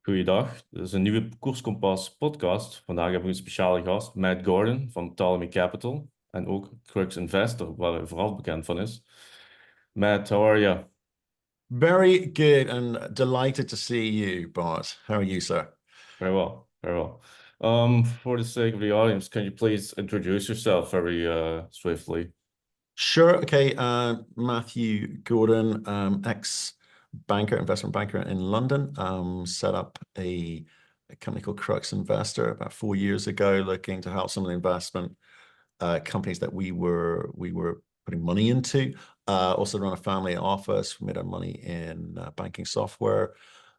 Goeiedag, dit is een nieuwe KoersKompas-podcast. Vandaag heb ik een speciale gast, Matt Gordon van Ptolemy Capital en ook Crux Investor, waar hij vooral bekend van is. Matt, how are you? Very good and delighted to see you, Bart. How are you, sir? Very well, very well. For the sake of the audience, can you please introduce yourself very swiftly? Sure. Okay. Matthew Gordon, ex-banker, investment banker in London, set up a company called Crux Investor about 4 years ago, looking to help some of the investment companies that we were putting money into. Also run a family office. We made our money in banking software,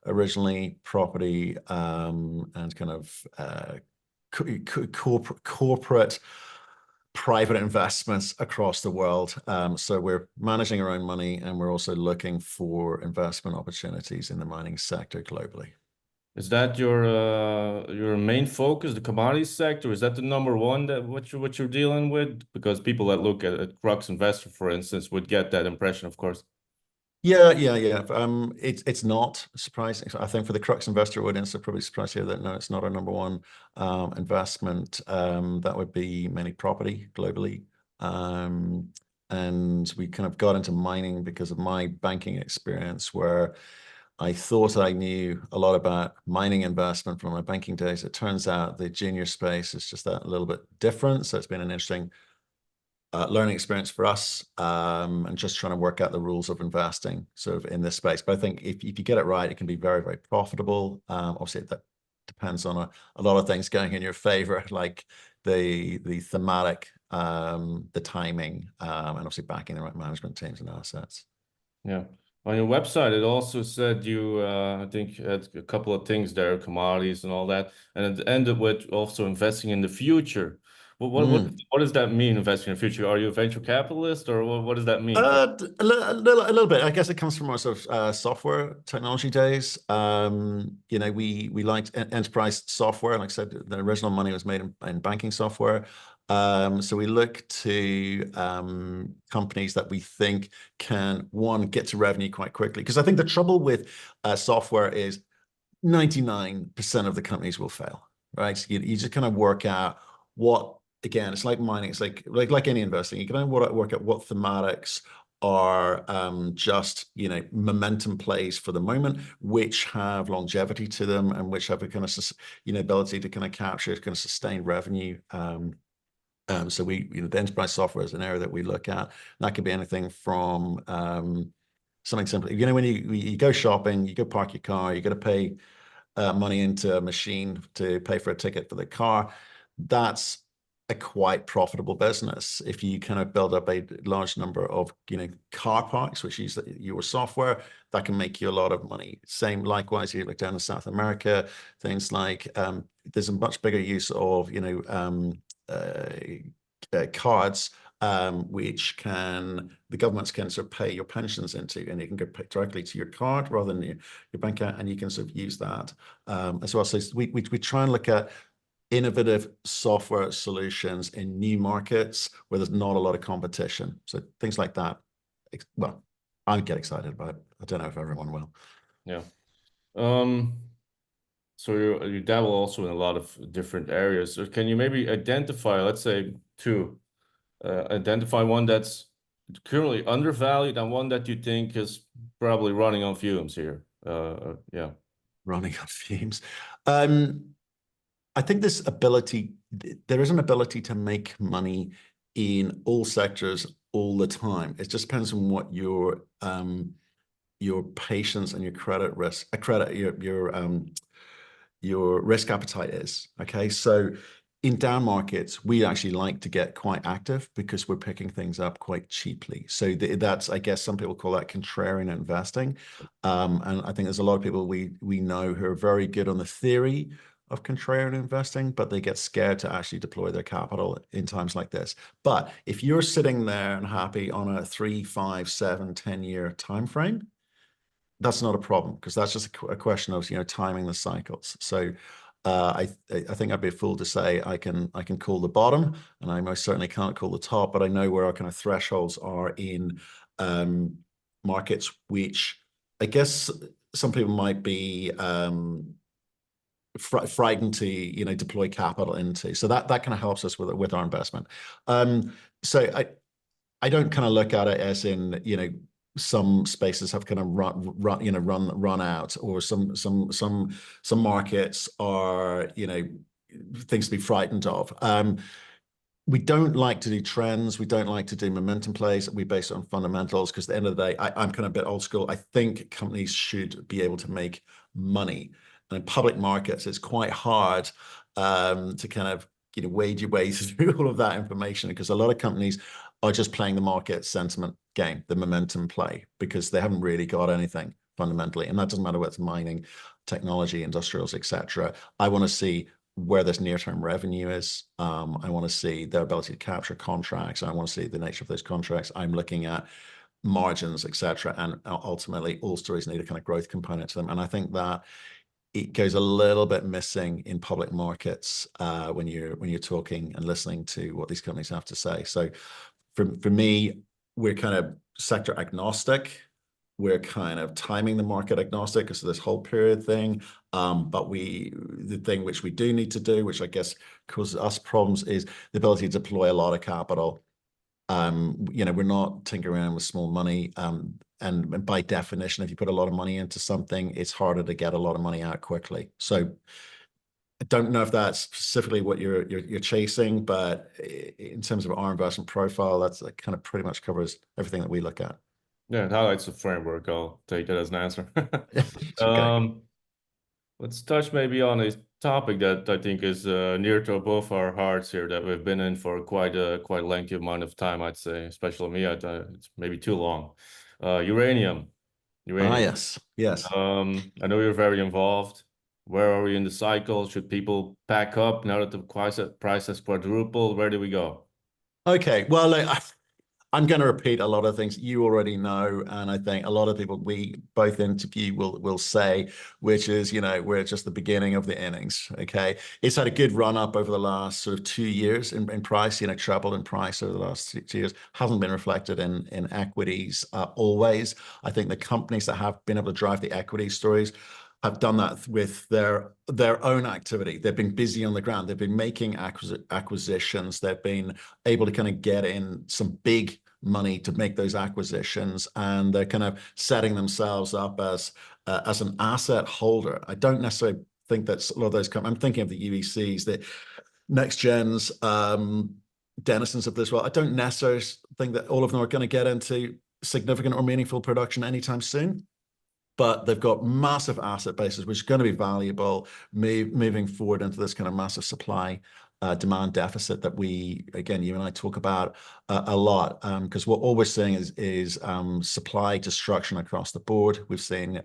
originally property, and kind of corporate private investments across the world. So we're managing our own money, and we're also looking for investment opportunities in the mining sector globally. Is that your main focus, the commodities sector? Is that the number one that what you're dealing with? Because people that look at Crux Investor, for instance, would get that impression, of course. Yeah. It's not surprising. I think for the Crux Investor audience, they're probably surprised to hear that no, it's not our number one investment. That would be mainly property globally. And we kind of got into mining because of my banking experience, where I thought I knew a lot about mining investment from my banking days. It turns out the junior space is just that a little bit different. So it's been an interesting learning experience for us, and just trying to work out the rules of investing sort of in this space. But I think if you get it right, it can be very, very profitable. Obviously, that depends on a lot of things going in your favor, like the thematic, the timing, and obviously backing the right management teams and assets. Yeah. On your website, it also said you, I think, had a couple of things there, commodities and all that, and it ended with also investing in the future. What does that mean, investing in the future? Are you a venture capitalist, or what does that mean? A little bit. I guess it comes from our sort of software technology days. We liked enterprise software. Like I said, the original money was made in banking software. So we look to companies that we think can, one, get to revenue quite quickly. Because I think the trouble with software is 99% of the companies will fail, right? You just kind of work out what, again, it's like mining. It's like any investing. You can work out what thematics are just momentum plays for the moment, which have longevity to them, and which have a kind of ability to kind of capture kind of sustained revenue. So the enterprise software is an area that we look at. That could be anything from something simple. When you go shopping, you go park your car, you got to pay money into a machine to pay for a ticket for the car. That's a quite profitable business. If you kind of build up a large number of car parks which use your software, that can make you a lot of money. Same likewise, you look down in South America, things like there's a much bigger use of cards, which the governments can sort of pay your pensions into, and you can go directly to your card rather than your bank account, and you can sort of use that as well. So we try and look at innovative software solutions in new markets where there's not a lot of competition. So things like that. Well, I get excited about it. I don't know if everyone will. Yeah. So you dabble also in a lot of different areas. So can you maybe identify, let's say, identify one that's currently undervalued and one that you think is probably running on fumes here? Yeah. Running on fumes. I think there is an ability to make money in all sectors all the time. It just depends on what your patience and your credit risk, your risk appetite is. Okay, so in down markets, we actually like to get quite active because we're picking things up quite cheaply. So that's, I guess, some people call that contrarian investing. And I think there's a lot of people we know who are very good on the theory of contrarian investing, but they get scared to actually deploy their capital in times like this. But if you're sitting there and happy on a 3, 5, 7, 10-year time frame, that's not a problem, because that's just a question of timing the cycles. So I think I'd be a fool to say I can call the bottom, and I most certainly can't call the top, but I know where our kind of thresholds are in markets, which I guess some people might be frightened to, you know, deploy capital into. So that kind of helps us with our investment. So I don't kind of look at it as in, you know, some spaces have kind of run out, or some markets are, you know, things to be frightened of. We don't like to do trends. We don't like to do momentum plays. We base it on fundamentals, because at the end of the day, I'm kind of a bit old school. I think companies should be able to make money. And in public markets, it's quite hard to kind of, you know, wade your way through all of that information, because a lot of companies are just playing the market sentiment game, the momentum play, because they haven't really got anything fundamentally. And that doesn't matter whether it's mining, technology, industrials, etc. I want to see where this near-term revenue is. I want to see their ability to capture contracts. I want to see the nature of those contracts. I'm looking at margins, etc. And ultimately, all stories need a kind of growth component to them. And I think that it goes a little bit missing in public markets when you're talking and listening to what these companies have to say. So for me, we're kind of sector agnostic. We're kind of timing the market agnostic because of this whole period thing. But the thing which we do need to do, which I guess causes us problems, is the ability to deploy a lot of capital. You know, we're not tinkering around with small money. And by definition, if you put a lot of money into something, it's harder to get a lot of money out quickly. So I don't know if that's specifically what you're chasing, but in terms of our investment profile, that kind of pretty much covers everything that we look at. Yeah, it highlights the framework. I'll take that as an answer. Okay. Let's touch maybe on a topic that I think is near to both our hearts here, that we've been in for quite a lengthy amount of time, I'd say, especially me. It's maybe too long. Uranium. Yes. I know you're very involved. Where are we in the cycle? Should people pack up now that the price has quadrupled? Where do we go? Okay. Well, I'm going to repeat a lot of things you already know, and I think a lot of people we both interview will say, which is, you know, we're at just the beginning of the innings. Okay, it's had a good run up over the last sort of 2 years in price. You know, trebled in price over the last 2 years. Hasn't been reflected in equities always. I think the companies that have been able to drive the equity stories have done that with their own activity. They've been busy on the ground. They've been making acquisitions. They've been able to kind of get in some big money to make those acquisitions, and they're kind of setting themselves up as an asset holder. I don't necessarily think that a lot of those I'm thinking of the UECs, the next gens, Denisons of this world. I don't necessarily think that all of them are going to get into significant or meaningful production anytime soon. But they've got massive asset bases, which is going to be valuable moving forward into this kind of massive supply demand deficit that you and I talk about a lot, because all we're seeing is supply destruction across the board. We've seen,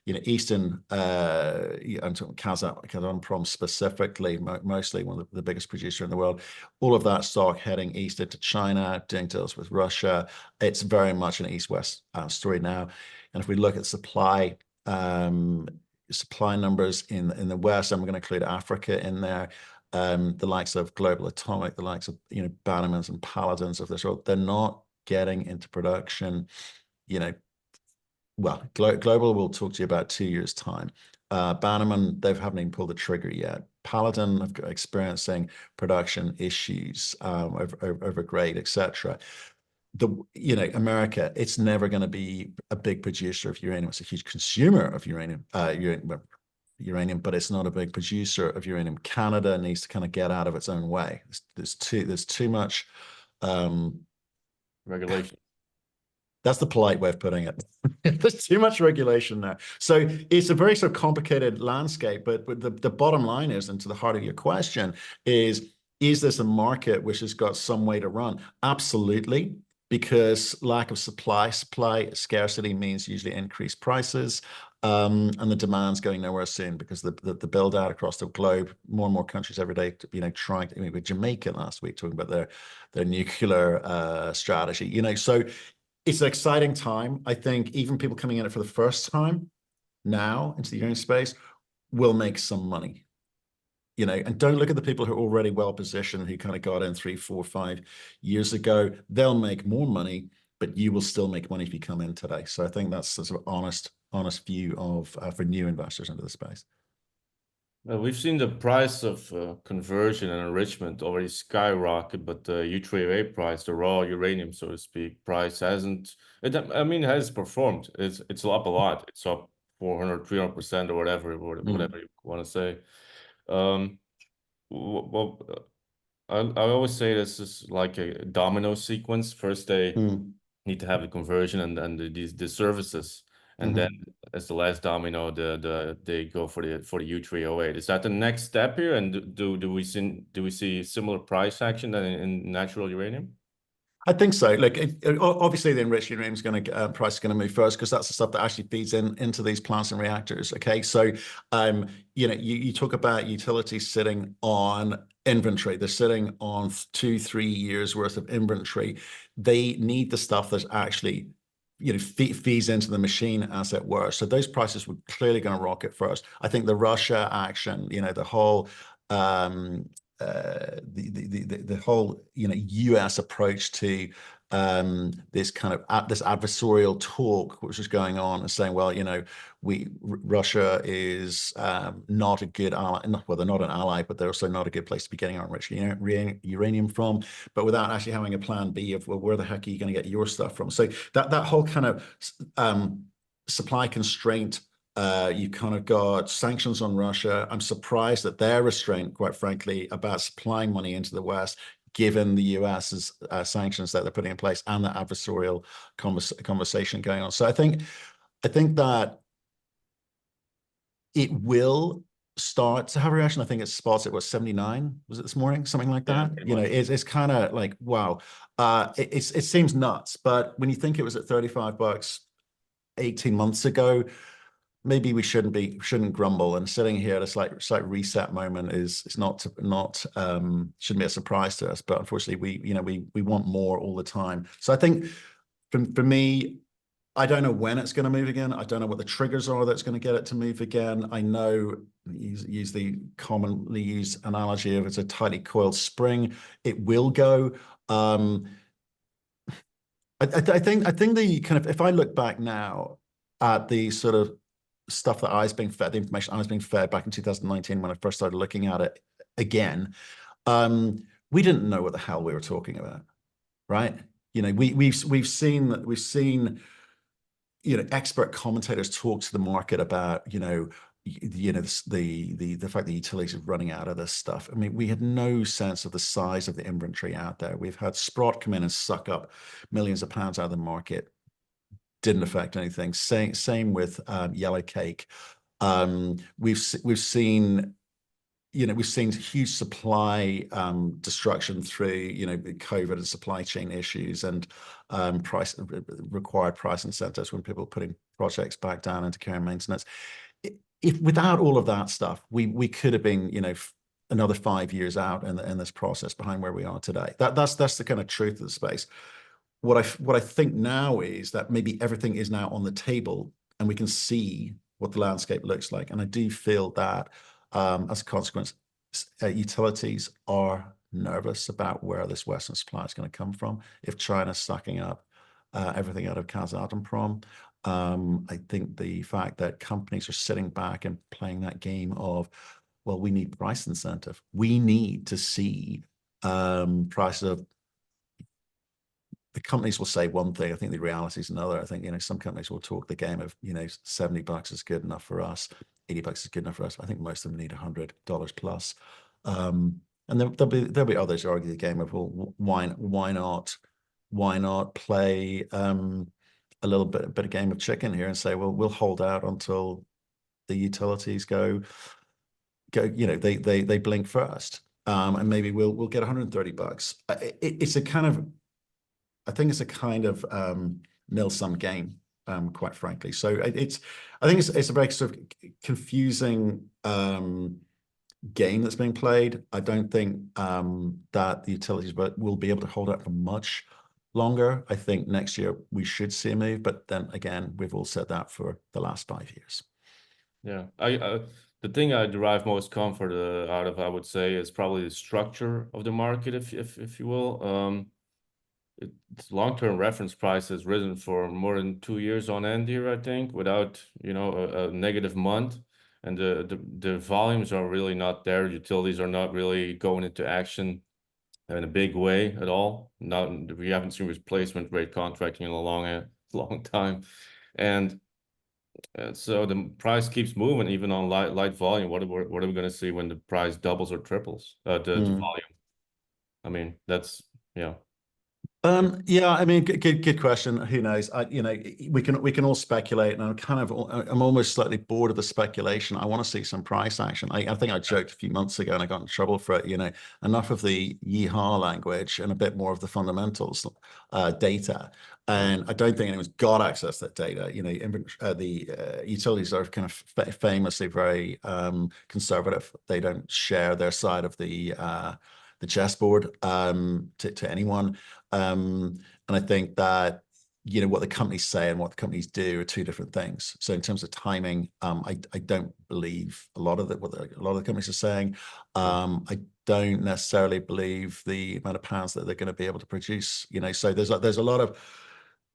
you know, Eastern, I'm talking Kazatomprom specifically, mostly one of the biggest producer in the world. All of that stock heading east into China, doing deals with Russia. It's very much an east-west story now. And if we look at supply numbers in the West, I'm going to include Africa in there. The likes of Global Atomic, the likes of, you know, Bannermans and Paladins of this world, they're not getting into production. You know, well, Global will talk to you about 2 years' time. Bannerman, they haven't even pulled the trigger yet. Paladin have experiencing production issues over grade, etc. You know, America, it's never going to be a big producer of uranium. It's a huge consumer of uranium, but it's not a big producer of uranium. Canada needs to kind of get out of its own way. There's too much Regulation. That's the polite way of putting it. There's too much regulation there. So it's a very sort of complicated landscape, but the bottom line is, and to the heart of your question, is this a market which has got some way to run? Absolutely. Because lack of supply scarcity means usually increased prices, and the demand's going nowhere soon, because the build out across the globe, more and more countries every day, you know, trying to, I mean, with Jamaica last week talking about their nuclear strategy, you know, so it's an exciting time. I think even people coming in it for the first time now into the uranium space will make some money. You know, and don't look at the people who are already well positioned, who kind of got in 3, 4, 5 years ago. They'll make more money, but you will still make money if you come in today. So I think that's the sort of honest view of for new investors into the space. We've seen the price of conversion and enrichment already skyrocket, but the U3O8 price, the raw uranium, so to speak, price hasn't. It has performed. It's up a lot. It's up 400, 300% or whatever you want to say. Um, well, I always say this is like a domino sequence. First, they need to have the conversion and the services, and then as the last domino, they go for the U3O8. Is that the next step here? And do we see similar price action than in natural uranium? I think so. Like, obviously, the enriched uranium is going to price is going to move first because that's the stuff that actually feeds into these plants and reactors. Okay, so you talk about utilities sitting on inventory. They're sitting on 2-3 years worth of inventory. They need the stuff that's actually feeds into the machine, as it were. So those prices were clearly going to rocket first. I think the Russia action, the whole the whole US approach to this kind of this adversarial talk which is going on and saying, well, Russia is not a good ally. Well, they're not an ally, but they're also not a good place to be getting our enriched uranium from, but without actually having a plan B of, well, where the heck are you going to get your stuff from? So that whole kind of supply constraint. You kind of got sanctions on Russia. I'm surprised that they're restrained, quite frankly, about supplying money into the West, given the US's sanctions that they're putting in place and the adversarial conversation going on. So I think that it will start to have a reaction. I think it spots, it was 79, was it this morning? Something like that. Yeah, it's kind of like, wow. It seems nuts, but when you think it was at $35 18 months ago, maybe we shouldn't grumble. And sitting here at a slight reset moment is not shouldn't be a surprise to us. But unfortunately, we want more all the time. So I think for me, I don't know when it's going to move again. I don't know what the triggers are that's going to get it to move again. I know, use the commonly used analogy of it's a tightly coiled spring. It will go. I think the kind of, if I look back now at the sort of stuff that I was being fed, the information I was being fed back in 2019 when I first started looking at it again, we didn't know what the hell we were talking about, right? We've seen expert commentators talk to the market about the fact that utilities are running out of this stuff. I mean, we had no sense of the size of the inventory out there. We've had Sprott come in and suck up millions of pounds out of the market. Didn't affect anything. Same with yellow cake. We've seen huge supply destruction through COVID and supply chain issues and required price incentives when people are putting projects back down into care and maintenance. If without all of that stuff, we could have been another 5 years out in this process behind where we are today. That's the kind of truth of the space. What I think now is that maybe everything is now on the table and we can see what the landscape looks like. And I do feel that as a consequence, utilities are nervous about where this Western supply is going to come from. If China's sucking up everything out of Kazatomprom, I think the fact that companies are sitting back and playing that game of, well, we need price incentive. We need to see prices of, the companies will say one thing. I think the reality is another. I think, some companies will talk the game of, $70 is good enough for us. $80 is good enough for us. I think most of them need $100 plus. And there'll be others who argue the game of, well, why not play a little bit of game of chicken here and say, well, we'll hold out until the utilities go, they blink first. And maybe we'll get $130. It's a kind of, I think it's a kind of nil-sum game, quite frankly. So I think it's a very sort of confusing game that's being played. I don't think that the utilities will be able to hold out for much longer. I think next year we should see a move, but then again, we've all said that for the last 5 years. Yeah, the thing I derive most comfort out of, I would say, is probably the structure of the market, if you will. Its long-term reference price has risen for more than 2 years on end here, I think, without a negative month. and the volumes are really not there. Utilities are not really going into action in a big way at all. We haven't seen replacement rate contracting in a long time, and so the price keeps moving even on light volume. What are we going to see when the price doubles or triples the volume? I mean, that's yeah. Yeah, I mean, good question. Who knows? We can all speculate, and I'm almost slightly bored of the speculation. I want to see some price action. I think I joked a few months ago, and I got in trouble for it. Enough of the yeehaw language and a bit more of the fundamentals data. And I don't think anyone's got access to that data. The utilities are kind of famously very conservative. They don't share their side of the chessboard to anyone. And I think that what the companies say and what the companies do are two different things. So in terms of timing, I don't believe a lot of what a lot of the companies are saying. I don't necessarily believe the amount of pounds that they're going to be able to produce. So there's a lot of,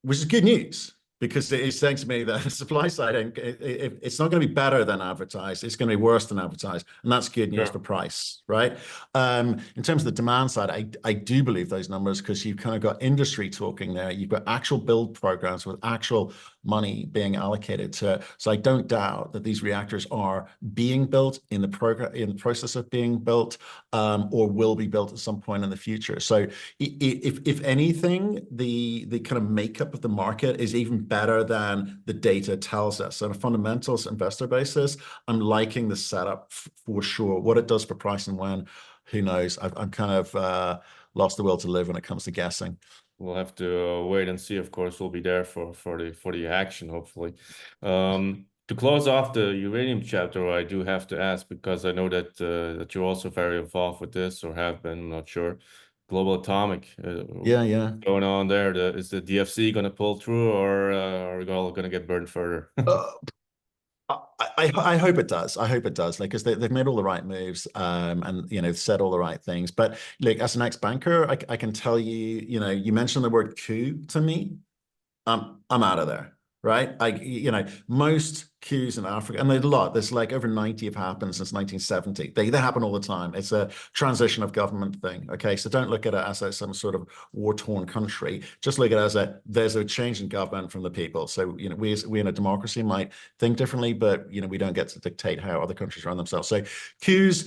which is good news, because it's saying to me that the supply side, it's not going to be better than advertised. It's going to be worse than advertised. And that's good news for price, right? In terms of the demand side, I do believe those numbers, because you've kind of got industry talking there. You've got actual build programs with actual money being allocated to it. So I don't doubt that these reactors are being built in the process of being built, or will be built at some point in the future. So if anything, the kind of makeup of the market is even better than the data tells us. On a fundamentals investor basis, I'm liking the setup for sure. What it does for price and when, who knows? I'm kind of lost the will to live when it comes to guessing. We'll have to wait and see. Of course, we'll be there for the action, hopefully. To close off the uranium chapter, I do have to ask, because I know that that you're also very involved with this, or have been, I'm not sure. Global Atomic. Yeah. Going on there? Is the DFC going to pull through, or are we all going to get burned further? I hope it does. I hope it does. Like, because they've made all the right moves, and said all the right things. But like, as an ex-banker, I can tell you, you mentioned the word coup to me. I'm out of there. Right? Most coups in Africa, and there's a lot, there's like over 90 have happened since 1970. They happen all the time. It's a transition of government thing. Okay. So don't look at it as some sort of war-torn country. Just look at it as there's a change in government from the people. So, we in a democracy might think differently, but, we don't get to dictate how other countries run themselves. So coups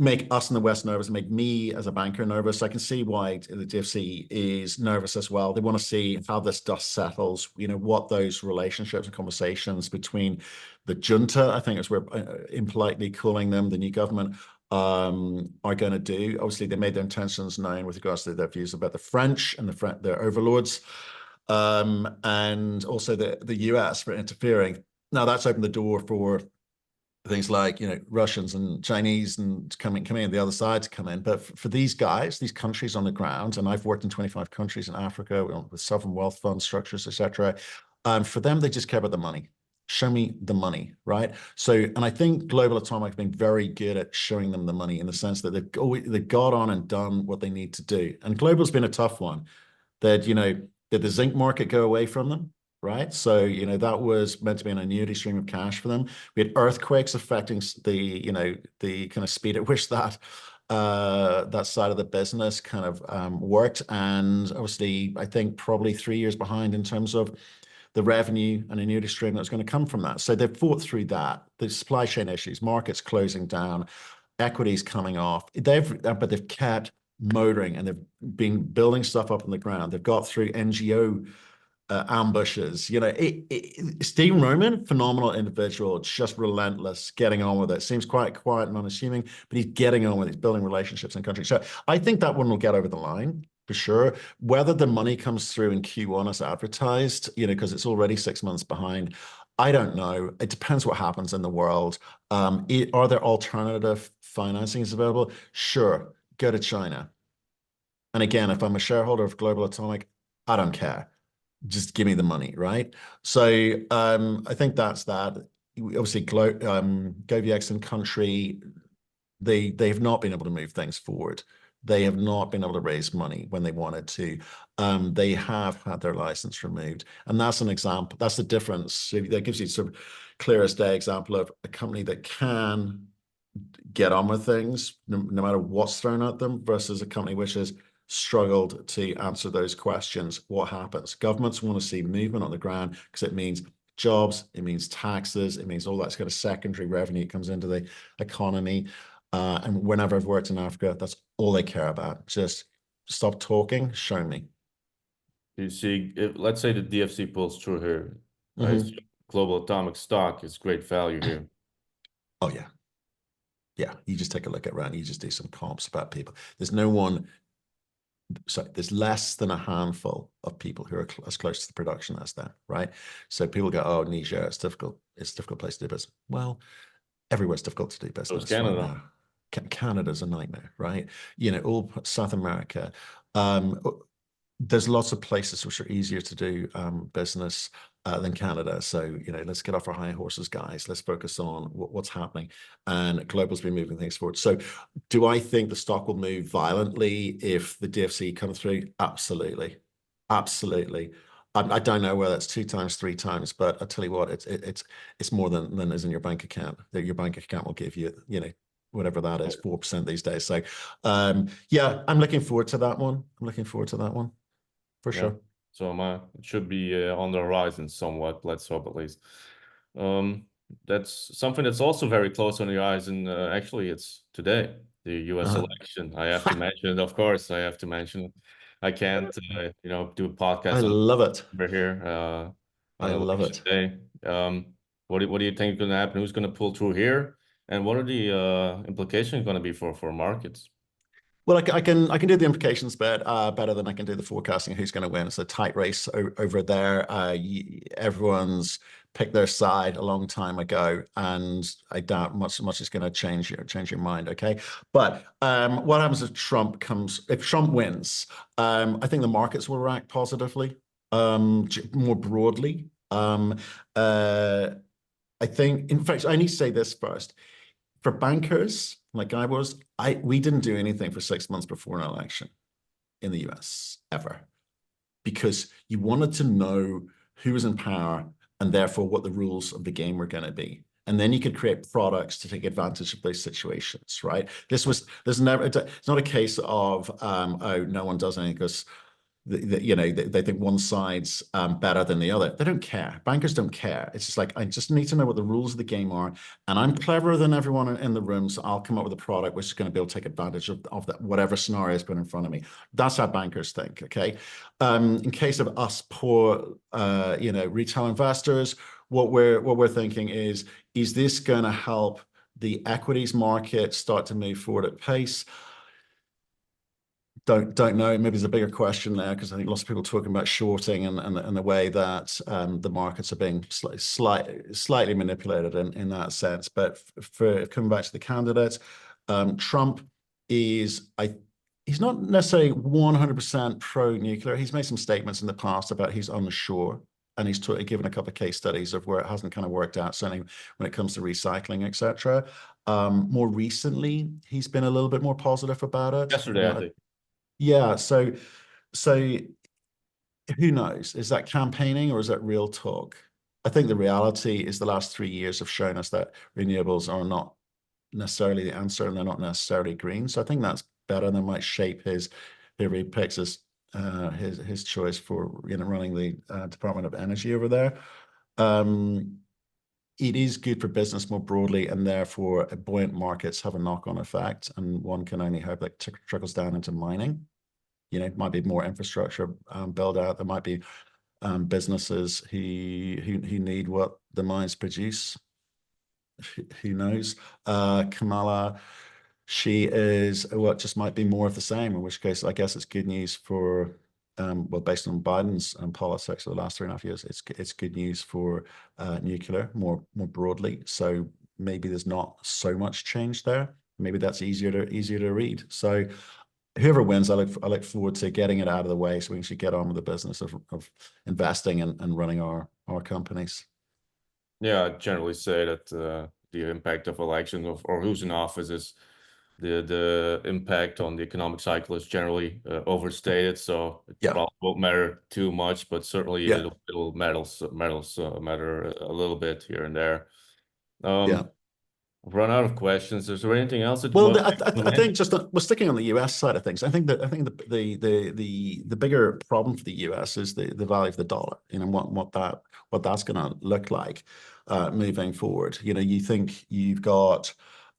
make us in the West nervous, make me as a banker nervous. I can see why the DFC is nervous as well. They want to see how this dust settles, what those relationships and conversations between the junta, I think is we're impolitely calling them, the new government, are going to do. Obviously, they made their intentions known with regards to their views about the French and their overlords, and also the US for interfering. Now, that's opened the door for things like Russians and Chinese and coming in the other side to come in. But for these guys, these countries on the ground, and I've worked in 25 countries in Africa with sovereign wealth fund structures, etc. For them, they just care about the money. Show me the money, right? So, and I think Global Atomic have been very good at showing them the money, in the sense that they've got on and done what they need to do. And Global's been a tough one. That did the zinc market go away from them? Right. So, that was meant to be an annuity stream of cash for them. We had earthquakes affecting the kind of speed at which that side of the business kind of worked. And obviously, I think probably 3 years behind in terms of the revenue and annuity stream that's going to come from that. So they've fought through that, the supply chain issues, markets closing down, equities coming off. But they've kept motoring, and they've been building stuff up on the ground. They've got through NGO ambushes. Stephen Roman, phenomenal individual, just relentless, getting on with it. Seems quite quiet and unassuming, but he's getting on with it. He's building relationships in countries. So I think that one will get over the line for sure. Whether the money comes through in Q1 as advertised, because it's already 6 months behind, I don't know. It depends what happens in the world. Are there alternative financings available? Sure, go to China. And again, if I'm a shareholder of Global Atomic, I don't care. Just give me the money, right? So I think that's that. Obviously, GoviEx in country, they've not been able to move things forward. They have not been able to raise money when they wanted to. They have had their license removed. And that's an example. That's the difference. So that gives you sort of clearest day example of a company that can get on with things no matter what's thrown at them versus a company which has struggled to answer those questions. What happens? Governments want to see movement on the ground because it means jobs, it means taxes, it means all that kind of secondary revenue comes into the economy. And whenever I've worked in Africa, that's all they care about. Just stop talking, show me. You see, let's say the DFC pulls through here, right? Mm-hmm. Global atomic stock is great value here. Oh, yeah. Yeah, you just take a look around, you just do some comps about people. There's no one, sorry, there's less than a handful of people who are as close to the production as that, right? So people go, oh, Niger, it's difficult. It's a difficult place to do business. Well, everywhere's difficult to do So it's business right Canada. now. Canada's a nightmare, right? All South America. There's lots of places which are easier to do business than Canada. So, let's get off our high horses, guys. Let's focus on what's happening. And global's been moving things forward. So do I think the stock will move violently if the DFC comes through? Absolutely. Absolutely. I don't know whether it's 2 times, 3 times, but I tell you what, it's more than is in your bank account. Your bank account will give you, whatever that is, 4% these days. So, yeah, I'm looking forward to that one. For Yeah. sure. So it should be on the horizon somewhat, let's hope at least. That's something that's also very close on the horizon. Actually, it's today, the US election. I have to mention it, of course. I have to mention it. I can't, do a podcast I love it. over here on I love election it. day. What do you think is going to happen? Who's going to pull through here? And what are the implications going to be for markets? Well, I can do the implications better than I can do the forecasting of who's going to win. It's a tight race over there. Everyone's picked their side a long time ago, and I doubt much is going to change your mind. Okay, but what happens if Trump wins? I think the markets will react positively, more broadly. I think, in fact, I need to say this first. For bankers, like we didn't do anything for 6 months before an election in the US ever, because you wanted to know who was in power and therefore what the rules of the game were going to be. And then you could create products to take advantage of those situations, right? It's not a case of, oh, no one does anything because they think one side's better than the other. They don't care. Bankers don't care. It's just like, I just need to know what the rules of the game are, and I'm cleverer than everyone in the room, so I'll come up with a product which is going to be able to take advantage of that, whatever scenario is put in front of me. That's how bankers think. Okay. In case of us poor, retail investors, what we're thinking is this going to help the equities market start to move forward at pace? Don't know. Maybe there's a bigger question there, because I think lots of people are talking about shorting and the way that the markets are being slightly manipulated in that sense. But for coming back to the candidates, Trump he's not necessarily 100% pro-nuclear. He's made some statements in the past about he's unsure, and he's given a couple of case studies of where it hasn't kind of worked out, certainly when it comes to recycling, etc. More recently, he's been a little bit more positive about it. Yesterday, I think. Yeah, so who knows? Is that campaigning or is that real talk? I think the reality is the last 3 years have shown us that renewables are not necessarily the answer, and they're not necessarily green. So I think that's better than might shape whoever he picks his choice for running the Department of Energy over there. It is good for business more broadly, and therefore buoyant markets have a knock-on effect, and one can only hope that trickles down into mining. It might be more infrastructure build out. There might be businesses who need what the mines produce. Who knows? Kamala, she is what just might be more of the same, in which case I guess it's good news for based on Biden's politics of the last 3.5 years, it's good news for nuclear more broadly. So maybe there's not so much change there. Maybe that's easier to read. So whoever wins, I look forward to getting it out of the way so we can actually get on with the business of investing and running our companies. Yeah, I generally say that the impact of elections or who's in office is the impact on the economic cycle is generally overstated, so it probably won't matter too much, but certainly it'll matter a little bit here and there. I've run out of questions. Is there anything else that I think just we're sticking on the US side of things. I think the bigger problem for the US is the value of the dollar, you know, what that's going to look like moving forward. You know, you think you've got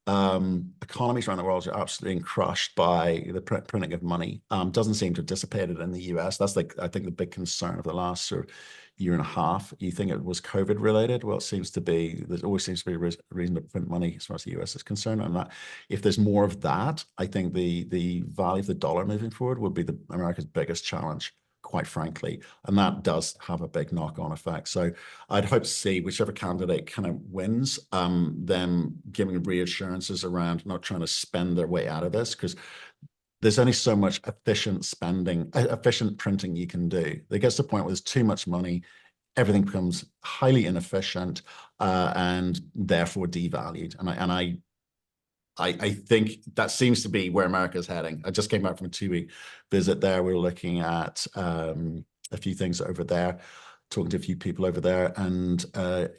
economies around the world are absolutely being crushed by the printing of money. Doesn't seem to have dissipated in the US. That's like, I think, the big concern of the last sort of year and a half. You think it was COVID related? Well, it seems to be, there always seems to be a reason to print money as far as the US is concerned. And that, if there's more of that, I think the value of the dollar moving forward would be America's biggest challenge, quite frankly. And that does have a big knock-on effect. So I'd hope to see whichever candidate kind of wins, them giving reassurances around not trying to spend their way out of this, because there's only so much efficient printing you can do. It gets to the point where there's too much money, everything becomes highly inefficient, and therefore devalued. And I think that seems to be where America's heading. I just came back from a 2-week visit there. We were looking at a few things over there, talking to a few people over there, and I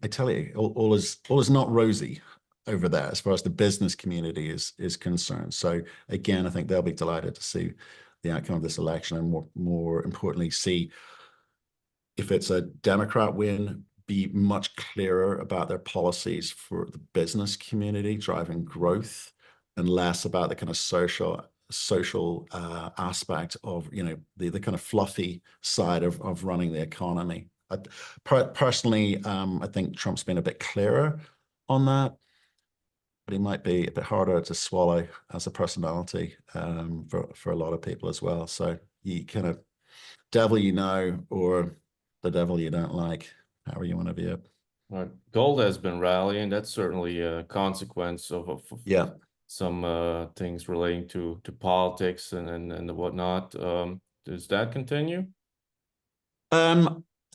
tell you, all is not rosy over there as far as the business community is concerned. So again, I think they'll be delighted to see the outcome of this election, and more importantly, see if it's a Democrat win, be much clearer about their policies for the business community, driving growth, and less about the kind of social aspect of, you know, the kind of fluffy side of running the economy. Personally, I think Trump's been a bit clearer on that, but he might be a bit harder to swallow as a personality for a lot of people as well. So you kind of devil you know, or the devil you don't like, however you want to view it. Right. Gold has been rallying. That's certainly a consequence of some things relating to politics and whatnot. Does that continue? I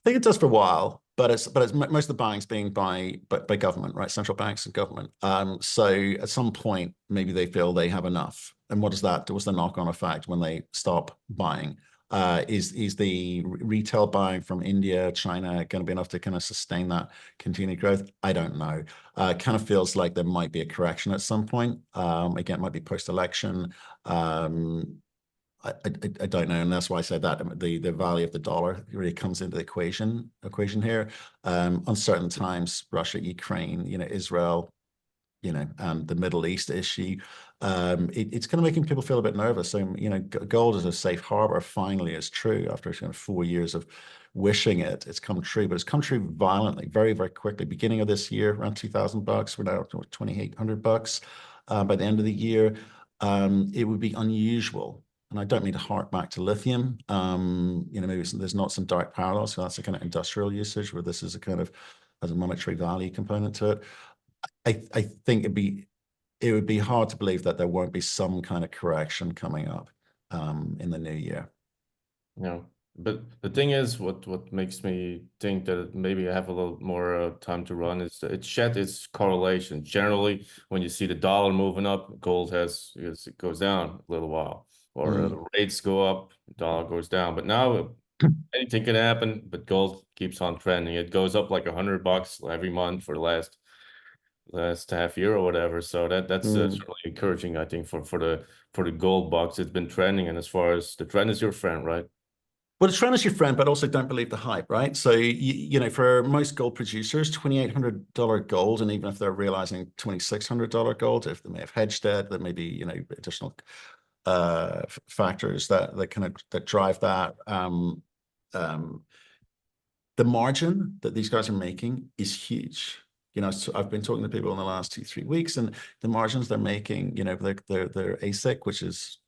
think it does for a while, but it's most of the buying's being by government, right? Central banks and government. So at some point, maybe they feel they have enough. And what does that do? What's the knock-on effect when they stop buying? Is the retail buying from India, China going to be enough to kind of sustain that continued growth? I don't know. It kind of feels like there might be a correction at some point. Again, it might be post-election. I don't know, and that's why I said that the value of the dollar really comes into the equation here. Uncertain times, Russia, Ukraine, you know, Israel, you know, and the Middle East issue. It's kind of making people feel a bit nervous. So, you know, gold as a safe harbor finally is true after kind of 4 years of wishing it. It's come true, but it's come true violently, very, very quickly. Beginning of this year, around $2,000. We're now at $2,800 by the end of the year. It would be unusual. And I don't mean to hark back to lithium. You know, maybe there's not some direct parallels. So that's a kind of industrial usage where this is a kind of has a monetary value component to it. I think it would be hard to believe that there won't be some kind of correction coming up in the new year. Yeah, but the thing is, what makes me think that maybe I have a little more time to run is that it shed its correlation. Generally, when you see the dollar moving up, gold it goes down a little while. Or rates go up, dollar goes down. But now anything can happen, but gold keeps on trending. It goes up like $100 every month for the last half year or whatever. So that's really encouraging, I think, for the gold bucks. It's been trending, and as far as the trend is your friend, right? Well, the trend is your friend, but also don't believe the hype, right? So, you know, for most gold producers, $2,800 gold, and even if they're realizing $2,600 gold, if they may have hedged it, there may be, you know, additional factors that kind of drive that. The margin that these guys are making is huge. You know, so I've been talking to people in the last 2-3 weeks, and the margins they're making, you know, their ASIC, which is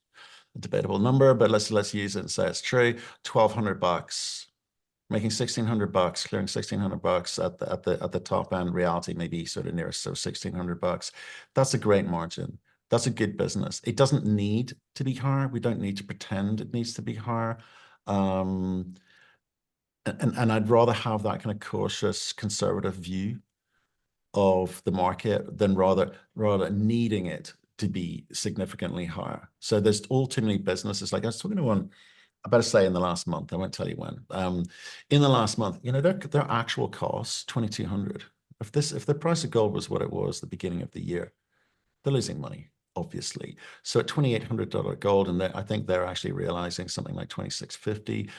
a debatable number, but let's use it and say it's true. $1,200, making $1,600, clearing $1,600 at the top end. Reality maybe sort of nearest, so $1,600. That's a great margin. That's a good business. It doesn't need to be higher. We don't need to pretend it needs to be higher. And I'd rather have that kind of cautious, conservative view of the market than rather needing it to be significantly higher. So there's all too many businesses. Like I was talking to one, I better say in the last month, I won't tell you when. In the last month, you know, their actual costs, 2,200. If the price of gold was what it was at the beginning of the year, they're losing money, obviously. So at $2,800 gold, and I think they're actually realizing something like 2,650.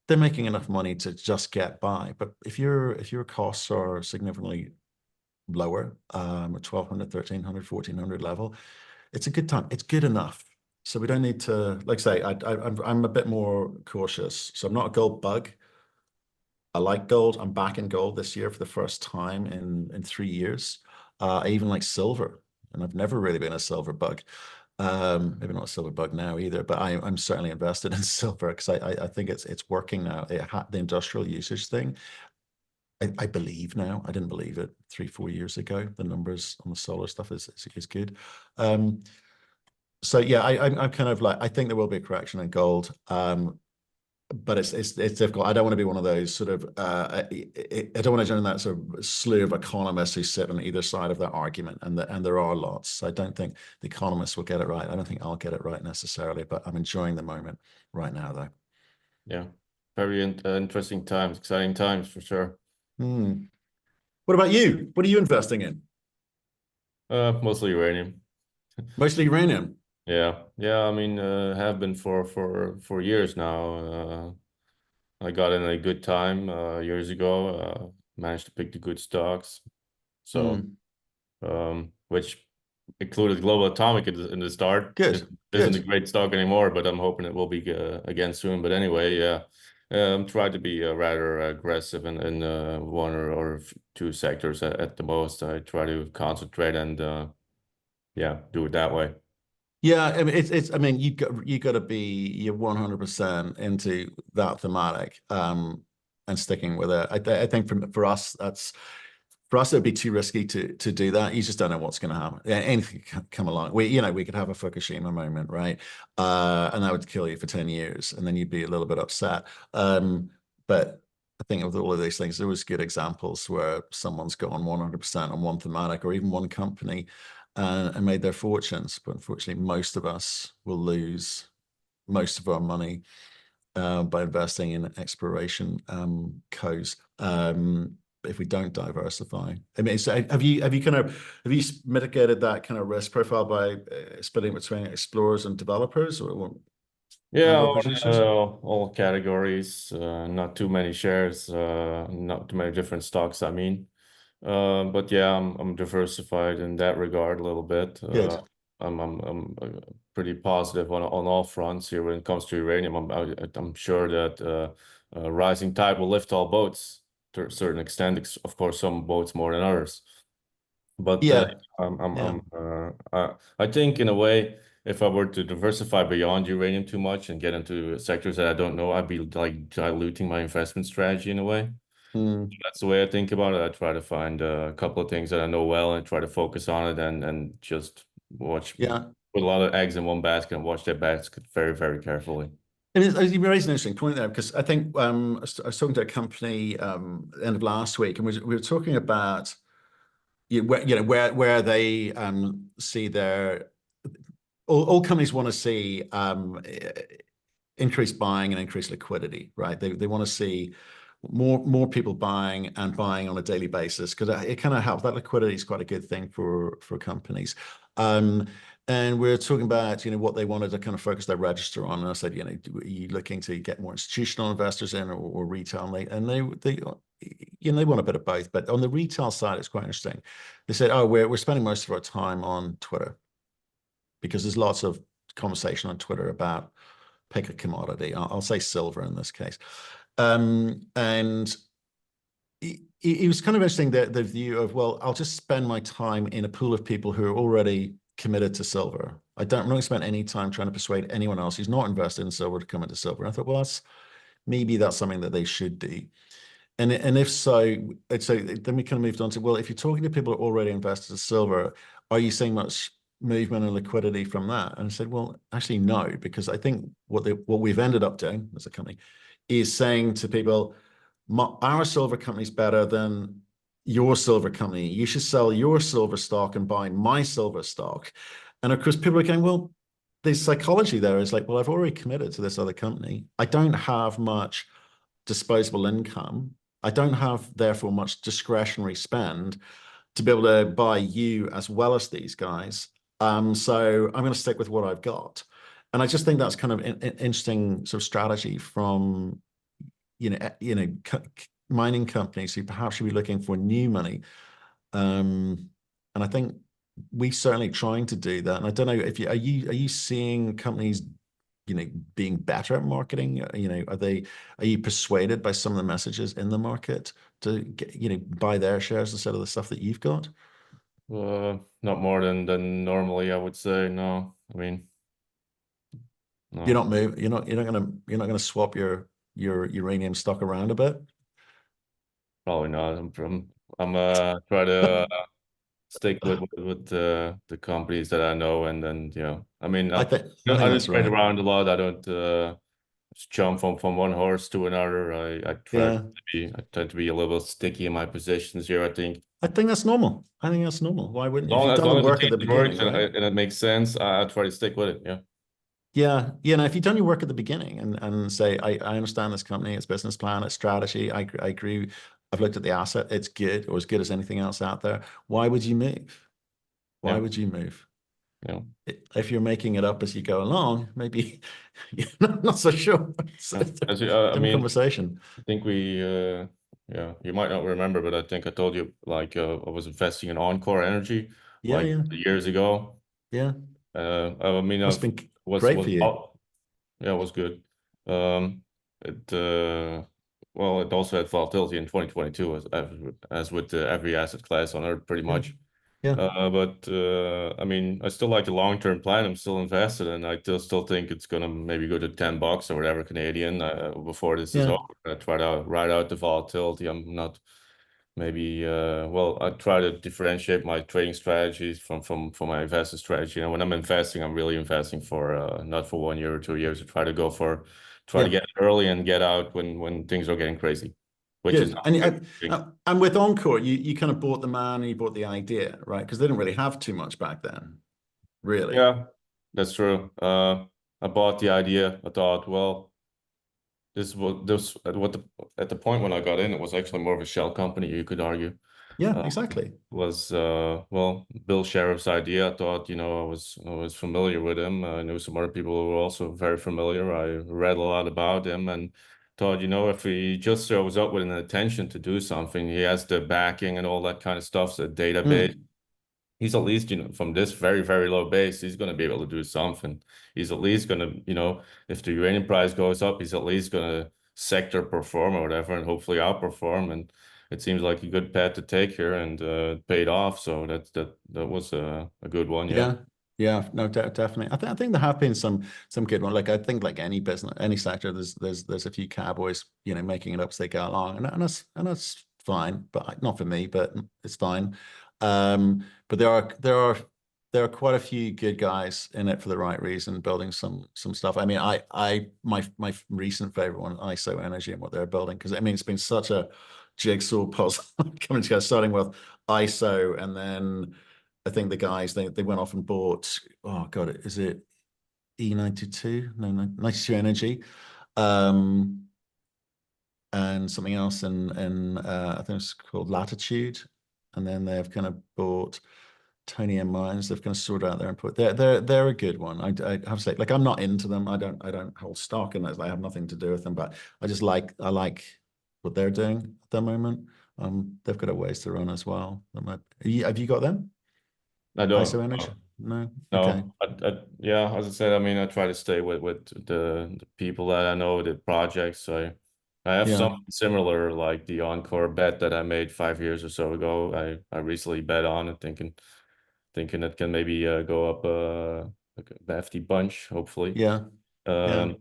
They're making enough money to just get by. But if your costs are significantly lower, at 1,200, 1,300, 1,400 level, it's a good time. It's good enough. So we don't need to, like I say, I'm a bit more cautious. So I'm not a gold bug. I like gold. I'm back in gold this year for the first time in 3 years. I even like silver, and I've never really been a silver bug. Maybe not a silver bug now either, but I'm certainly invested in silver because I think it's working now. The industrial usage thing, I believe now. I didn't believe it 3-4 years ago. The numbers on the solar stuff is good. So yeah, I'm kind of like, I think there will be a correction in gold. But it's difficult. I don't want to be one of those sort of I don't want to join that sort of slew of economists who sit on either side of that argument, and there are lots. I don't think the economists will get it right. I don't think I'll get it right necessarily, but I'm enjoying the moment right now, though. Yeah, very interesting times, exciting times for sure. What about you? What are you investing in? Mostly uranium. Mostly uranium. Yeah. I mean, have been for years now. I got in a good time years ago. Managed to pick the good stocks. So, which included Global Atomic in the start. It isn't a great stock anymore, but I'm hoping it will be again soon. But anyway, yeah. Try to be rather aggressive in one or two sectors at the most. I try to concentrate and do it that way. Yeah, I mean I mean you got to be, you're 100% into that thematic and sticking with it. I think for us it would be too risky to do that. You just don't know what's going to happen. Anything can come along. We could have a Fukushima moment, right? And that would kill you for 10 years, and then you'd be a little bit upset. But I think with all of these things, there was good examples where someone's gone 100% on one thematic or even one company and made their fortunes. But unfortunately, most of us will lose most of our money by investing in exploration codes if we don't diversify. I mean, so have you mitigated that kind of risk profile by splitting between explorers and developers, or yeah, all categories, not too many shares, not too many different stocks, I mean. But yeah, I'm diversified in that regard a little bit. I'm pretty positive on all fronts here when it comes to uranium. I'm sure that rising tide will lift all boats to a certain extent. Of course, some boats more than others. But I think in a way, if I were to diversify beyond uranium too much and get into sectors that I don't know, I'd be like diluting my investment strategy in a way. That's the way I think about it. I try to find a couple of things that I know well and try to focus on it and just put a lot of eggs in one basket and watch that basket very, very carefully. And you raised an interesting point there, because I think I was talking to a company end of last week, and we were talking about where they see their all companies want to see increased buying and increased liquidity, right? They want to see more people buying and buying on a daily basis, because it kind of helps. That liquidity is quite a good thing for companies. And we're talking about, what they wanted to kind of focus their register on. And I said, are you looking to get more institutional investors in or retail? And they want a bit of both. But on the retail side, it's quite interesting. They said, oh, we're spending most of our time on Twitter, because there's lots of conversation on Twitter about pick a commodity. I'll say silver in this case. And it was kind of interesting, the view of, well, I'll just spend my time in a pool of people who are already committed to silver. I'm not going to spend any time trying to persuade anyone else who's not invested in silver to come into silver. And I thought, well, maybe that's something that they should do. And if so, then we kind of moved on to, well, if you're talking to people who are already invested in silver, are you seeing much movement and liquidity from that? And I said, well, actually, no, because I think what we've ended up doing as a company is saying to people, our silver company is better than your silver company. You should sell your silver stock and buy my silver stock. And of course, people are going, well, the psychology there is like, well, I've already committed to this other company. I don't have much disposable income. I don't have, therefore, much discretionary spend to be able to buy you as well as these guys. So I'm going to stick with what I've got. And I just think that's kind of an interesting sort of strategy from, mining companies who perhaps should be looking for new money. And I think we certainly trying to do that. And I don't know if are you seeing companies, being better at marketing? Are you persuaded by some of the messages in the market to get, buy their shares instead of the stuff that you've got? Not more than normally, I would say. No, I mean, You're no, not moving. You're not gonna swap your uranium stock around a bit. probably not. I'm try to stick with the companies that I know, and then I mean, I I think I I think don't that's trade right. around a lot. I don't just jump from one horse to another. I try to Yeah, I tend to be a little sticky in my positions here. I think I think that's normal. I think that's normal. Why wouldn't you? If you've as done the long as the work at the thesis works beginning, and, right? and it makes sense, I try to stick with it. Yeah. Yeah, if you've done your work at the beginning and say, I understand this company, its business plan, its strategy, I agree. I've looked at the asset, it's good or as good as anything else out there. Why would you move? Why Yeah. would you move? Yeah. If you're making it up as you go along, maybe you're not so sure. It's a Yeah. I different mean, conversation. I think yeah, you might not remember, but I think I told you like I was investing in Encore Energy Yeah, like yeah, years ago. yeah. I mean, Must I've have been was great was for you. oh, yeah, it was good. It well, it also had volatility in 2022 as with every asset class on Earth, pretty Yeah, much. yeah, But I mean, I still like the long-term plan. I'm still invested, and I still think it's gonna maybe go to $10 or whatever Canadian before this is yeah, over. I try to ride out the volatility. I'm not maybe well, I try to differentiate my trading strategies from my investor strategy. When I'm investing, I'm really investing for not for 1 year or 2 years. I try to yeah. get early and get out when things are getting crazy, which is Good. not And a good thing. and with Encore, you kind of bought the man and you bought the idea, right? Because they didn't really have too much back then, really. Yeah, that's true. I bought the idea. I thought, well, this what at the point when I got in, it was actually more of a shell company, you could argue. Yeah, Uh, exactly. was well, Bill Sheriff's idea. I thought, I was familiar with him. I knew some other people who were also very familiar. I read a lot about him and thought, if he just shows up with an intention to do something, he has the backing and all that kind of stuff, the database. Mm. He's at least, from this very, very low base, he's going to be able to do something. He's at least going to, if the uranium price goes up, he's at least going to sector perform or whatever, and hopefully outperform. And it seems like a good bet to take here, and paid off. So that was a good one. Yeah. Yeah, yeah, no, definitely. I think there have been some good one. Like I think like any business, any sector, there's a few cowboys, making it up as they go along, and that's fine. But not for me, but it's fine. But there are quite a few good guys in it for the right reason, building some stuff. I mean, my recent favorite one, ISO Energy, and what they're building, because I mean it's been such a jigsaw puzzle coming together, starting with ISO, and then I think the guys they went off and bought, oh God, is it E92? No, 92 Energy, um, and something else, and I think it's called Latitude, and then they've kind of bought Tony M Mines. They've kind of sorted out there and put they're a good one. I have to say, like I'm not into them. I don't hold stock in those. I have nothing to do with them, but I like what they're doing at the moment. They've got a ways to run as well. Have you got them? I don't. ISO Energy? No. Okay. No, yeah, as I said, I mean, I try to stay with the people that I know, the projects. I have Yeah. something similar, like the Encore bet that I made 5 years or so ago. I recently bet on it, thinking it can maybe go up like a hefty bunch, hopefully. Yeah. Yeah. Um,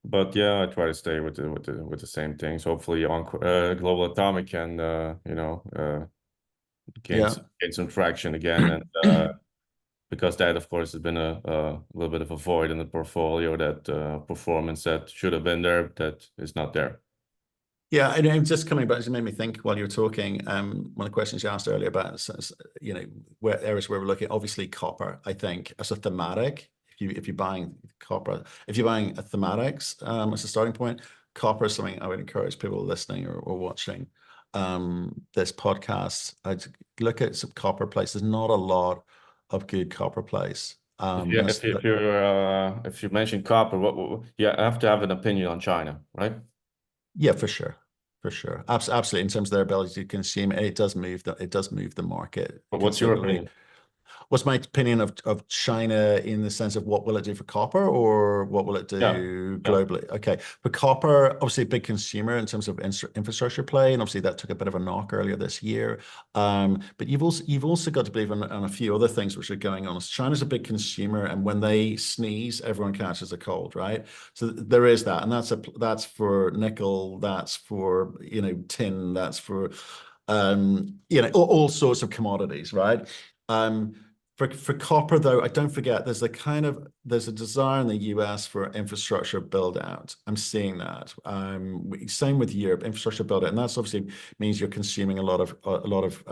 but yeah, I try to stay with the same things. Hopefully, Encore, Global Atomic can gain Yeah. some, gain some traction again, and because that, of course, has been a little bit of a void in the portfolio, that performance that should have been there that is not there. Yeah, and just coming back, it made me think while you were talking. One of the questions you asked earlier about, where areas where we're looking. Obviously, copper. I think as a thematic, if you're buying copper, if you're buying a thematics as a starting point, copper is something I would encourage people listening or watching this podcast. I'd look at some copper plays. There's not a lot of good copper plays. If you mention copper, you have to have an opinion on China, right? Yeah, for sure. For sure. Absolutely. In terms of their ability to consume, it does move the market But what's your considerably. opinion? What's my opinion of China in the sense of what will it do for copper or what will it Yeah, do yeah. globally? Okay. But copper, obviously a big consumer in terms of infrastructure play, and obviously that took a bit of a knock earlier this year. But you've also got to believe in a few other things which are going on. China's a big consumer, and when they sneeze, everyone catches a cold, right? So there is that, and that's for nickel, that's for tin, that's for all sorts of commodities, right? For copper, though, I don't forget there's a desire in the US for infrastructure build out. I'm seeing that. Same with Europe, infrastructure build out, and that's obviously means you're consuming a lot of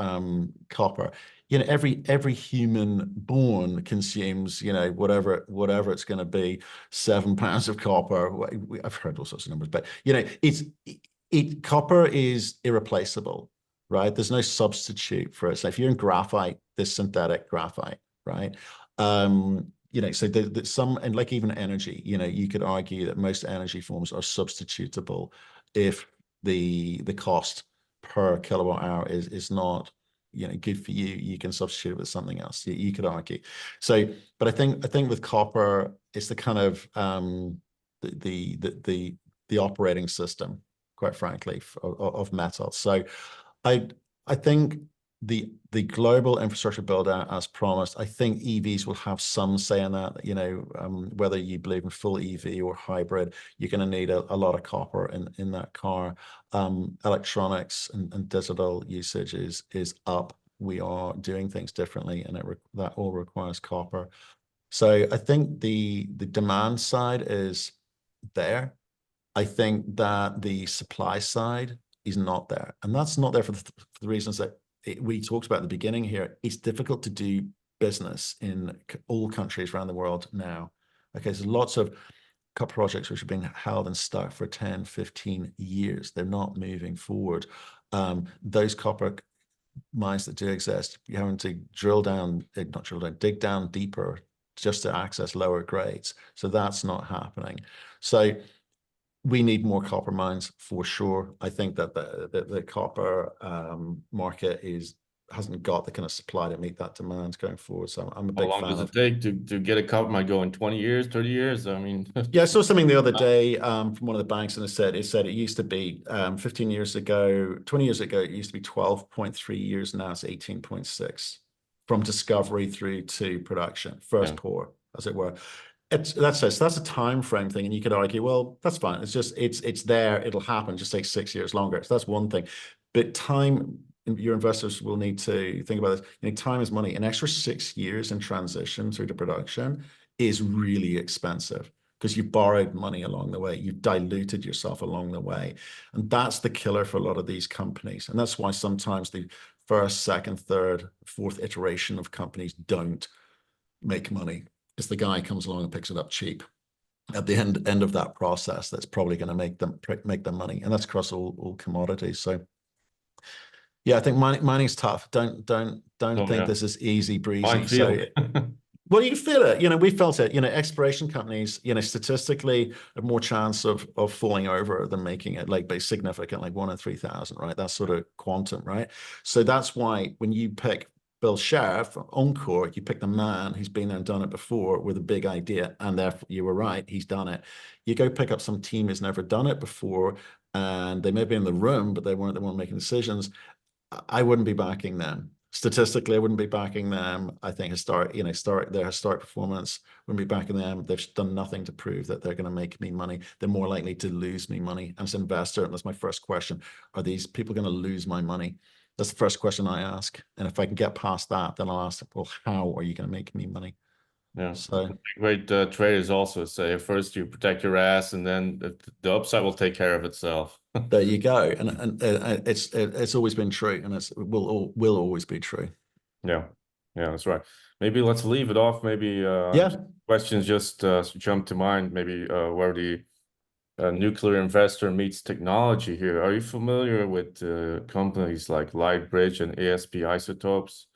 copper. Every human born consumes whatever it's going to be, 7 pounds of copper. I've heard all sorts of numbers, but copper is irreplaceable. Right? There's no substitute for it. So if you're in graphite, there's synthetic graphite, right? So and like even energy, you could argue that most energy forms are substitutable if the cost per kilowatt hour is not good for you. You can substitute it with something else. You could argue. So, but I think with copper, it's the kind of the operating system, quite frankly, of metal. So I think the global infrastructure build out as promised. I think EVs will have some say in that. Whether you believe in full EV or hybrid, you're going to need a lot of copper in that car. Electronics and digital usage is up. We are doing things differently, and that all requires copper. So I think the demand side is there. I think that the supply side is not there. And that's not there for the reasons that we talked about at the beginning here. It's difficult to do business in all countries around the world now. Okay, so lots of copper projects which have been held and stuck for 10, 15 years. They're not moving forward. Those copper mines that do exist, you're having to dig down deeper just to access lower grades. So that's not happening. So we need more copper mines for sure. I think that the copper market hasn't got the kind of supply to meet that demand going forward. So I'm a big fan. How long does it take to get a copper mine going? 20 years, 30 years? I mean, yeah, I saw something the other day from one of the banks, and it said it used to be 15 years ago, 20 years ago, it used to be 12.3 years. Now it's 18.6 from discovery through to production, first pour, as it were. That's a time frame thing, and you could argue, well, that's fine. It's there. It'll happen. It just takes 6 years longer. So that's one thing. But time, your investors will need to think about this. Time is money. An extra 6 years in transition through to production is really expensive because you've borrowed money along the way. You've diluted yourself along the way, and that's the killer for a lot of these companies. And that's why sometimes the first, second, third, fourth iteration of companies don't make money. Is the guy comes along and picks it up cheap at the end of that process. That's probably going to make them money, and that's across all commodities. So, yeah, I think mining's tough. Don't think this is easy breezy. So, well, you feel it. We felt it. Exploration companies, statistically have more chance of falling over than making it, like by significant, like 1 in 3,000, right? That's sort of quantum, right? So that's why when you pick Bill Sheriff, Encore, you pick the man who's been there and done it before with a big idea, and therefore you were right, he's done it. You go pick up some team who's never done it before, and they may be in the room, but they weren't the one making decisions. I wouldn't be backing them. Statistically, I wouldn't be backing them. I think their historic performance wouldn't be backing them. They've done nothing to prove that they're going to make me money. They're more likely to lose me money. As an investor, and that's my first question, are these people going to lose my money? That's the first question I ask. And if I can get past that, then I'll ask, well, how are you going to make me money? Yeah. So Great traders also say first you protect your ass, and then the upside will take care of itself. there you go. And it's always been true, and it will always be true. Yeah, yeah, that's right. Maybe let's leave it off. Maybe Yeah. questions just jump to mind. Maybe where the nuclear investor meets technology here. Are you familiar with companies like Lightbridge and ASP Isotopes?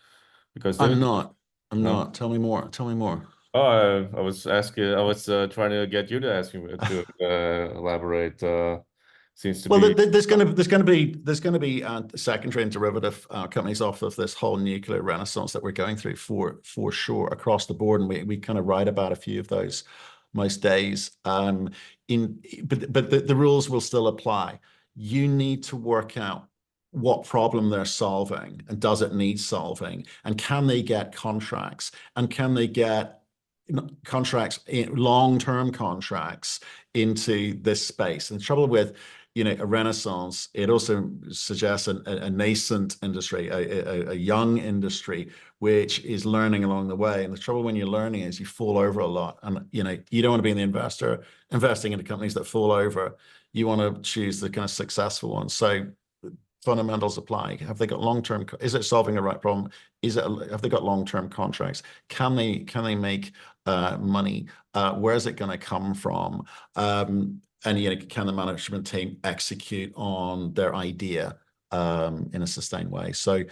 Because I'm there's not. I'm no. not. Tell me more. Tell me more. Oh, I was asking. I was trying to get you to ask me to elaborate. Seems to Well, be. there's going to be secondary and derivative companies off of this whole nuclear renaissance that we're going through for sure across the board, and we kind of write about a few of those most days. But the rules will still apply. You need to work out what problem they're solving, and does it need solving, and can they get contracts, and can they get contracts, long-term contracts into this space. And the trouble with, a renaissance, it also suggests a nascent industry, a young industry, which is learning along the way. And the trouble when you're learning is you fall over a lot. And, you don't want to be in the investing into companies that fall over. You want to choose the kind of successful ones. So fundamentals apply. Have they got long-term? Is it solving the right problem? Have they got long-term contracts? Can they make money? Where is it going to come from? And can the management team execute on their idea in a sustained way? So,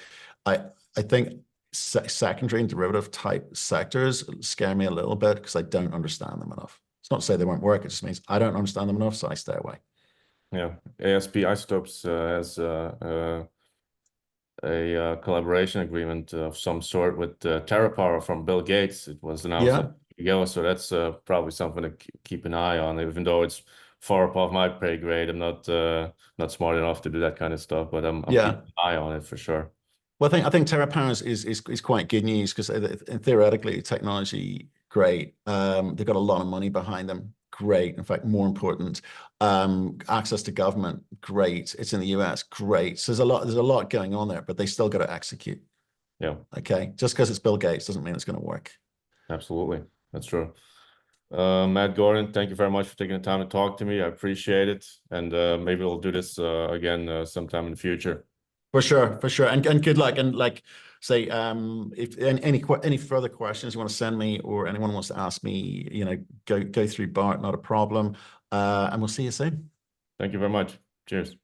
I think secondary and derivative type sectors scare me a little bit because I don't understand them enough. It's not to say they won't work. It just means I don't understand them enough, so I stay away. Yeah, ASP Isotopes has a collaboration agreement of some sort with TerraPower from Bill Gates. It was announced Yeah. like a week ago, so that's probably something to keep an eye on. Even though it's far above my pay grade, I'm not smart enough to do that kind of stuff, but I'm Yeah. keeping an eye on it for sure. Well, I think TerraPower is quite good news because theoretically, technology, great. They've got a lot of money behind them. Great. In fact, more important, access to government, great. It's in the US, great. So there's a lot going on there, but they still got to execute. Yeah, Okay. Just because it's Bill Gates doesn't mean it's going to work. absolutely. That's true. Matt Gordon, thank you very much for taking the time to talk to me. I appreciate it. And maybe we'll do this again sometime in the future. For sure, for sure. And good luck. And like say, if any further questions you want to send me or anyone wants to ask me, go through Bart, not a problem. And we'll see you soon. Thank you very much. Cheers.